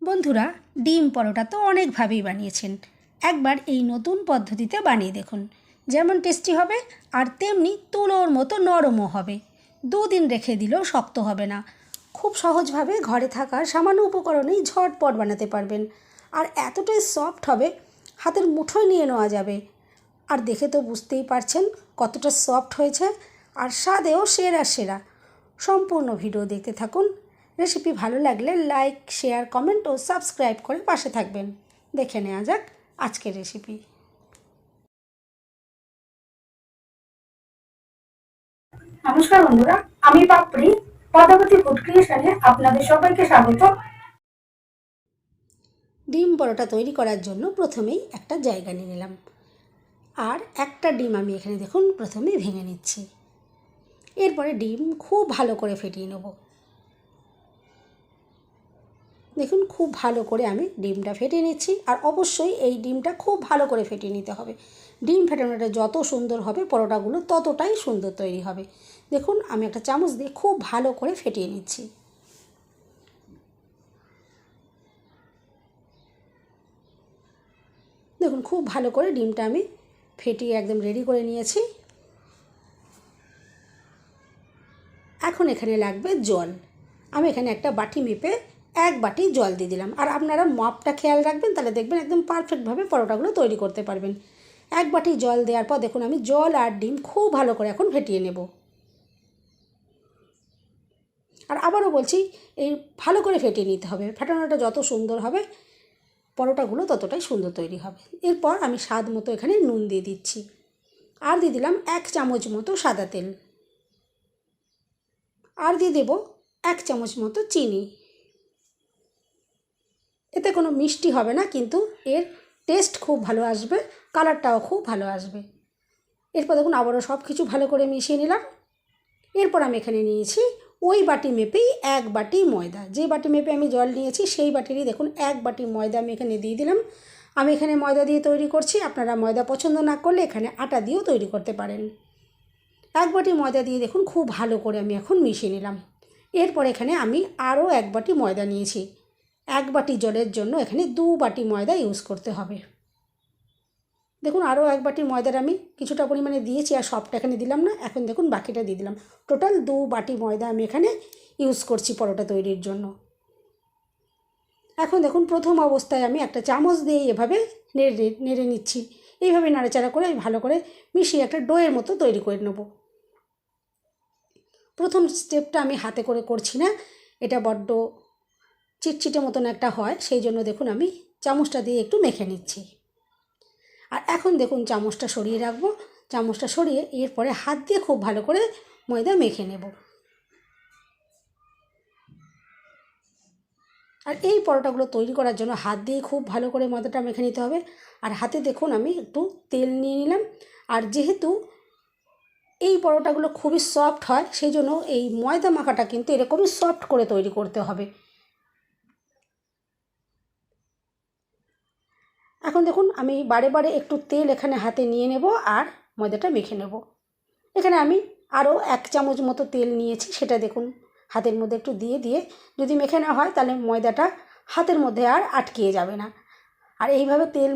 বন্ধুরা, ডিম পরোটা তো অনেকভাবেই বানিয়েছেন। একবার এই নতুন পদ্ধতিতে বানিয়ে দেখুন, যেমন টেস্টি হবে আর তেমনি তুলোর মতো নরমও হবে। 2 দিন রেখে দিলেও শক্ত হবে না। খুব সহজভাবে ঘরে থাকা সামান্য উপকরণেই ঝটপট বানাতে পারবেন। আর এতটাই সফট হবে, হাতের মুঠোয় নিয়ে নেওয়া যাবে। আর দেখে তো বুঝতেই পারছেন কতটা সফট হয়েছে, আর স্বাদেও সেরা সেরা। সম্পূর্ণ ভিডিও দেখতে থাকুন। রেসিপি ভালো লাগলে লাইক, শেয়ার, কমেন্ট ও সাবস্ক্রাইব করে পাশে থাকবেন। দেখে নেওয়া যাক আজকের রেসিপি। নমস্কার বন্ধুরা, আমি পাপড়ি পদ্মাবতী ফুড ক্রিয়েশনে আপনাদের সবাইকে স্বাগত। ডিম পরোটা তৈরি করার জন্য প্রথমেই একটা জায়গা নিয়ে নিলাম, আর একটা ডিম আমি এখানে দেখুন প্রথমে ভেঙে নিচ্ছি। এরপরে ডিম খুব ভালো করে ফেটিয়ে নেব। দেখুন খুব ভালো করে আমি ডিমটা ফেটিয়ে নিচ্ছি, আর অবশ্যই এই ডিমটা খুব ভালো করে ফেটিয়ে নিতে হবে। ডিম ফেটানোটা যত সুন্দর হবে পরোটাগুলো ততটাই সুন্দর তৈরি হবে। দেখুন আমি একটা চামচ দিয়ে খুব ভালো করে ফেটিয়ে নিচ্ছি। দেখুন খুব ভালো করে ডিমটা আমি ফেটিয়ে একদম রেডি করে নিয়েছি। এখন এখানে লাগবে জল। আমি এখানে একটা বাটি মেপে 1 বাটি জল দিয়ে দিলাম। আর আপনারা মাপটা খেয়াল রাখবেন, তাহলে দেখবেন একদম পারফেক্টভাবে পরোটাগুলো তৈরি করতে পারবেন। 1 বাটি জল দেওয়ার পর দেখুন আমি জল আর ডিম খুব ভালো করে এখন ফেটিয়ে নেব। আর আবারও বলছি, এই ভালো করে ফেটিয়ে নিতে হবে। ফেটানোটা যত সুন্দর হবে পরোটাগুলো ততটাই সুন্দর তৈরি হবে। এরপর আমি স্বাদ মতো এখানে নুন দিয়ে দিচ্ছি, আর দিয়ে দিলাম 1 চামচ মতো সাদা তেল, আর দিয়ে দেব 1 চামচ মতো চিনি। এতে কোনো মিষ্টি হবে না, কিন্তু এর টেস্ট খুব ভালো আসবে, কালারটাও খুব ভালো আসবে। এরপর দেখুন আবারও সব কিছু ভালো করে মিশিয়ে নিলাম। এরপর আমি এখানে নিয়েছি ওই বাটি মেপেই 1 বাটি ময়দা। যে বাটি মেপে আমি জল নিয়েছি সেই বাটিরই দেখুন 1 বাটি ময়দা আমি এখানে দিয়ে দিলাম। আমি এখানে ময়দা দিয়ে তৈরি করছি, আপনারা ময়দা পছন্দ না করলে এখানে আটা দিয়েও তৈরি করতে পারেন। 1 বাটি ময়দা দিয়ে দেখুন খুব ভালো করে আমি এখন মিশিয়ে নিলাম। এরপর এখানে আমি আরও 1 বাটি ময়দা নিয়েছি। 1 বাটি জলের জন্য এখানে 2 বাটি ময়দা ইউজ করতে হবে। দেখুন আরও 1 বাটি ময়দার আমি কিছুটা পরিমাণে দিয়েছি, আর সবটা এখানে দিলাম না। এখন দেখুন বাকিটা দিয়ে দিলাম। টোটাল 2 বাটি ময়দা আমি এখানে ইউজ করছি পরোটা তৈরির জন্য। এখন দেখুন প্রথম অবস্থায় আমি একটা চামচ দিয়ে এভাবে নেড়ে নেড়ে নিচ্ছি। এইভাবে নাড়াচাড়া করে আমি ভালো করে মিশিয়ে একটা ডোয়ের মতো তৈরি করে নেব। প্রথম স্টেপটা আমি হাতে করে করছি না, এটা বড্ড চিটচিটে মতন একটা হয়, সেই জন্য দেখুন আমি চামচটা দিয়ে একটু মেখে নিচ্ছি। আর এখন দেখুন চামচটা সরিয়ে রাখবো। চামচটা সরিয়ে এরপরে হাত দিয়ে খুব ভালো করে ময়দা মেখে নেব। আর এই পরোটাগুলো তৈরি করার জন্য হাত দিয়ে খুব ভালো করে ময়দাটা মেখে নিতে হবে। আর হাতে দেখুন আমি একটু তেল নিয়ে নিলাম। আর যেহেতু এই পরোটাগুলো খুবই সফট হয়, সেই জন্য এই ময়দা মাখাটা কিন্তু এরকমই সফট করে তৈরি করতে হবে। এখন দেখুন আমি বারে বারে একটু তেল এখানে হাতে নিয়ে নেব আর ময়দাটা মেখে নেব। এখানে আমি আরও 1 চামচ মতো তেল নিয়েছি, সেটা দেখুন হাতের মধ্যে একটু দিয়ে দিয়ে যদি মেখে নেওয়া হয় তাহলে ময়দাটা হাতের মধ্যে আর আটকিয়ে যাবে না। আর এইভাবে তেল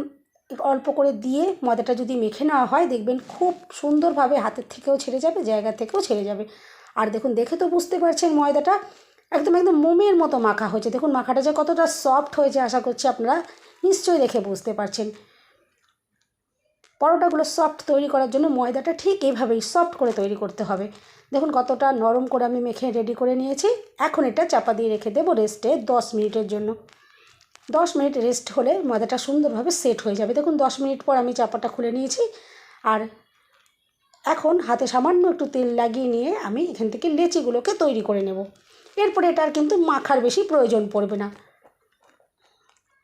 অল্প করে দিয়ে ময়দাটা যদি মেখে নেওয়া হয় দেখবেন খুব সুন্দরভাবে হাতের থেকেও ছেড়ে যাবে, জায়গা থেকেও ছেড়ে যাবে। আর দেখুন দেখে তো বুঝতে পারছেন ময়দাটা একদম একদম মোমের মতো মাখা হয়েছে। দেখুন মাখাটা যে কতটা সফট হয়েছে আশা করছি আপনারা নিশ্চয়ই দেখে বুঝতে পারছেন। পরোটাগুলো সফট তৈরি করার জন্য ময়দাটা ঠিক এইভাবেই সফট করে তৈরি করতে হবে। দেখুন কতটা নরম করে আমি মেখে রেডি করে নিয়েছি। এখন এটা চাপা দিয়ে রেখে দেবো রেস্টে 10 মিনিটের জন্য। 10 মিনিট রেস্ট হলে ময়দাটা সুন্দরভাবে সেট হয়ে যাবে। দেখুন 10 মিনিট পর আমি চাপাটা খুলে নিয়েছি। আর এখন হাতে সামান্য একটু তেল লাগিয়ে নিয়ে আমি এখান থেকে লেচিগুলোকে তৈরি করে নেব। এরপরে এটার কিন্তু মাখার বেশি প্রয়োজন পড়বে না।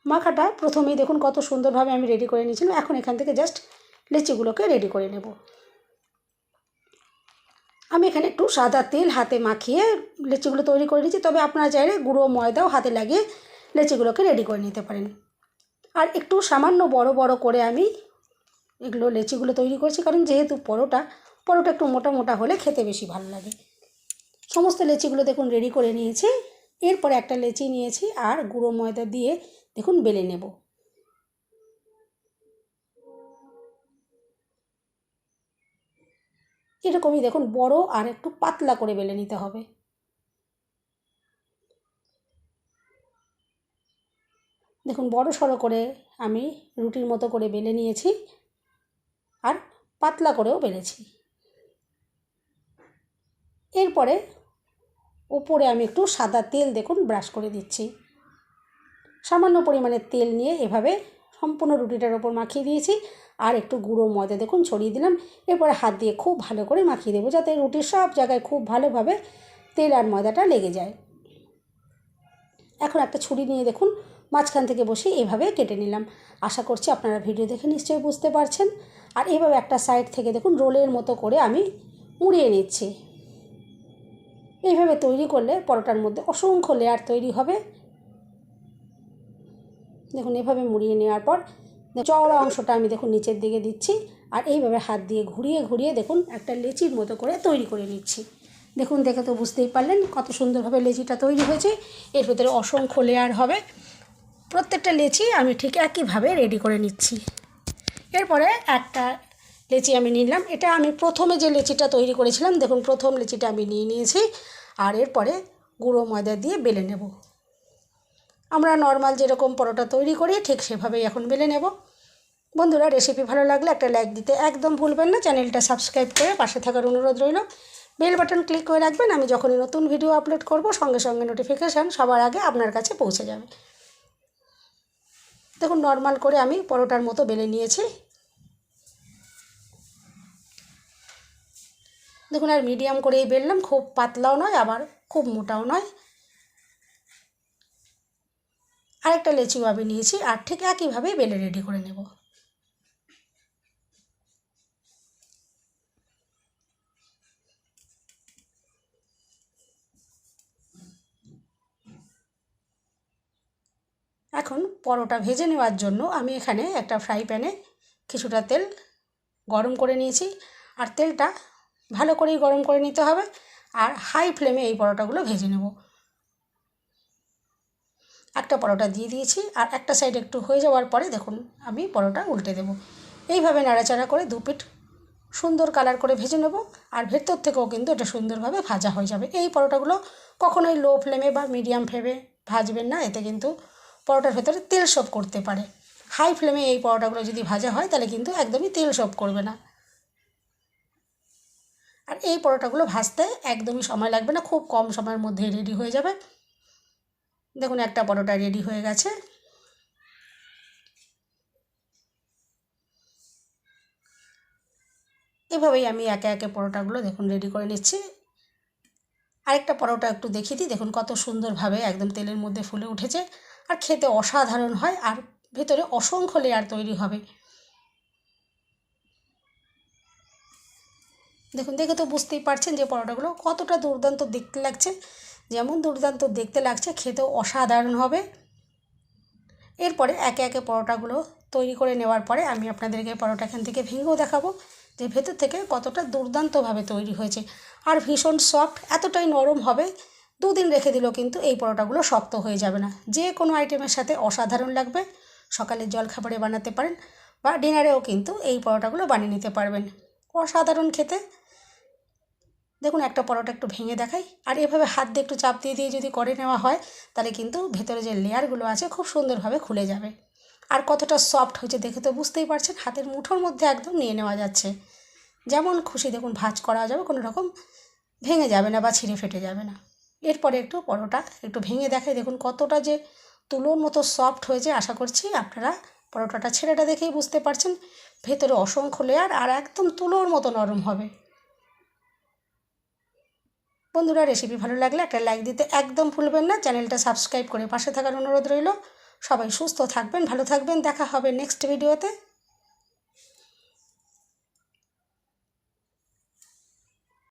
মাখাটা প্রথমেই দেখুন কত সুন্দরভাবে আমি রেডি করে নিয়েছিলাম। এখন এখান থেকে জাস্ট লেচিগুলোকে রেডি করে নেব। আমি এখানে একটু সাদা তেল হাতে মাখিয়ে লেচিগুলো তৈরি করে নিয়েছি, তবে আপনারা চাইলে গুঁড়ো ময়দাও হাতে লাগিয়ে লেচিগুলোকে রেডি করে নিতে পারেন। আর একটু সামান্য বড় বড় করে আমি এগুলো লেচিগুলো তৈরি করছি, কারণ যেহেতু পরোটা একটু মোটা মোটা হলে খেতে বেশি ভালো লাগে। সমস্ত লেচিগুলো দেখুন রেডি করে নিয়েছি। এরপরে একটা লেচি নিয়েছি আর গুঁড়ো ময়দা দিয়ে দেখুন বেলে নেব। এরকমই দেখুন বড় আর একটু পাতলা করে বেলে নিতে হবে। দেখুন বড় সড়ো করে আমি রুটির মতো করে বেলে নিয়েছি আর পাতলা করেও বেলেছি। এরপরে ওপরে আমি একটু সাদা তেল দেখুন ব্রাশ করে দিচ্ছি। সামান্য পরিমাণে তেল নিয়ে এভাবে সম্পূর্ণ রুটিটার ওপর মাখিয়ে দিয়েছি আর একটু গুঁড়ো ময়দা দেখুন ছড়িয়ে দিলাম। এরপরে হাত দিয়ে খুব ভালো করে মাখিয়ে দেবো যাতে রুটির সব জায়গায় খুব ভালোভাবে তেল আর ময়দাটা লেগে যায়। এখন একটা ছুরি নিয়ে দেখুন মাঝখান থেকে বসে এভাবে কেটে নিলাম। আশা করছি আপনারা ভিডিও দেখে নিশ্চয়ই বুঝতে পারছেন। আর এইভাবে একটা সাইড থেকে দেখুন রোলের মতো করে আমি মুড়িয়ে নিচ্ছি। এইভাবে তৈরি করলে পরোটার মধ্যে অসংখ্য লেয়ার তৈরি হবে। দেখুন এভাবে মুড়িয়ে নেওয়ার পর চওড়া অংশটা আমি দেখুন নিচের দিকে দিচ্ছি আর এইভাবে হাত দিয়ে ঘুরিয়ে ঘুরিয়ে দেখুন একটা লেচির মতো করে তৈরি করে নিচ্ছি। দেখুন দেখে তো বুঝতেই পারলেন কত সুন্দরভাবে লেচিটা তৈরি হয়েছে। এর ভেতরে অসংখ্য লেয়ার হবে। প্রত্যেকটা লেচি আমি ঠিক একইভাবে রেডি করে নিচ্ছি। এরপরে একটা লেচি আমি নিলাম। এটা আমি প্রথমে যে লেচিটা তৈরি করেছিলাম দেখুন প্রথম লেচিটা আমি নিয়ে নিয়েছি আর এরপরে গুঁড়ো ময়দা দিয়ে বেলে নেব। আমরা নর্মাল যেরকম পরোটা তৈরি করি ঠিক সেভাবেই এখন বেলে নেব। বন্ধুরা রেসিপি ভালো লাগলে একটা লাইক দিতে একদম ভুলবেন না। চ্যানেলটা সাবস্ক্রাইব করে পাশে থাকার অনুরোধ রইল। বেল বাটন ক্লিক করে রাখবেন। আমি যখনই নতুন ভিডিও আপলোড করব সঙ্গে সঙ্গে নোটিফিকেশান সবার আগে আপনার কাছে পৌঁছে যাবে। দেখুন নর্মাল করে আমি পরোটার মতো বেলে নিয়েছি। দেখুন আর মিডিয়াম করেই বেললাম, খুব পাতলাও নয় আবার খুব মোটাও নয়। আরেকটা লেচিও আমি নিয়েছি আর ঠিক একইভাবে বেলে রেডি করে নেব। এখন পরোটা ভেজে নেওয়ার জন্য আমি এখানে একটা ফ্রাই প্যানে কিছুটা তেল গরম করে নিয়েছি আর তেলটা ভালো করেই গরম করে নিতে হবে আর হাই ফ্লেমে এই পরোটাগুলো ভেজে নেব। একটা পরোটা দিয়ে দিয়েছি আর একটা সাইড একটু হয়ে যাওয়ার পরে দেখুন আমি পরোটা উল্টে দেব। এইভাবে নাড়াচাড়া করে দু পিঠ সুন্দর কালার করে ভেজে নেব আর ভেতর থেকেও কিন্তু এটা সুন্দরভাবে ভাজা হয়ে যাবে। এই পরোটাগুলো কখনোই লো ফ্লেমে বা মিডিয়াম ফ্লেমে ভাজবেন না, এতে কিন্তু পরোটার ভেতরে তেল শোপ করতে পারে। হাই ফ্লেমে এই পরোটাগুলো যদি ভাজা হয় তাহলে কিন্তু একদমই তেল শোপ করবে না। আর এই পরোটাগুলো ভাজতে একদমই সময় লাগবে না, খুব কম সময়ের মধ্যে রেডি হয়ে যাবে। দেখুন একটা পরোটা রেডি হয়ে গেছে। এভাবেই আমি একে একে পরোটাগুলো দেখুন রেডি করে নিচ্ছি। আরেকটা পরোটা একটু দেখিয়ে দিই। দেখুন কত সুন্দরভাবে একদম তেলের মধ্যে ফুলে উঠেছে আর খেতে অসাধারণ হয় আর ভেতরে অসংখ্য লেয়ার তৈরি হবে। দেখুন দেখে তো বুঝতেই পারছেন যে পরোটাগুলো কতটা দুর্দান্ত দেখতে লাগছে। যেমন দুর্দান্ত দেখতে লাগছে খেতেও অসাধারণ হবে। এরপরে একে একে পরোটাগুলো তৈরি করে নেওয়ার পরে আমি আপনাদেরকে পরোটা এখান থেকে ভেঙেও দেখাবো যে ভেতর থেকে কতটা দুর্দান্তভাবে তৈরি হয়েছে আর ভীষণ সফট, এতটাই নরম হবে। দুদিন রেখে দিলেও কিন্তু এই পরোটাগুলো শক্ত হয়ে যাবে না। যে কোনো আইটেমের সাথে অসাধারণ লাগবে। সকালের জলখাবারে বানাতে পারেন বা ডিনারেও কিন্তু এই পরোটাগুলো বানিয়ে নিতে পারবেন, অসাধারণ খেতে। দেখুন একটা পরোটা একটু ভেঙে দেখাই আর এভাবে হাত দিয়ে একটু চাপ দিয়ে দিয়ে যদি করে নেওয়া হয় তাহলে কিন্তু ভেতরে যে লেয়ারগুলো আছে খুব সুন্দরভাবে খুলে যাবে। আর কতটা সফট হয়েছে দেখে তো বুঝতেই পারছেন, হাতের মুঠোর মধ্যে একদম নিয়ে নেওয়া যাচ্ছে। যেমন খুশি দেখুন ভাঁজ করা যাবে, কোনো রকম ভেঙে যাবে না বা ছিঁড়ে ফেটে যাবে না। এরপরে একটু পরোটা একটু ভেঙে দেখাই, দেখুন কতটা যে তুলোর মতো সফট হয়েছে। আশা করছি আপনারা পরোটাটা ছেড়েটা দেখেই বুঝতে পারছেন ভেতরে অসংখ্য লেয়ার আর একদম তুলোর মতো নরম হবে। বন্ধুরা রেসিপি ভালো লাগলে একটা লাইক দিতে একদম ভুলবেন না। চ্যানেলটা সাবস্ক্রাইব করে পাশে থাকার অনুরোধ রইল। সবাই সুস্থ থাকবেন, ভালো থাকবেন। দেখা হবে নেক্সট ভিডিওতে।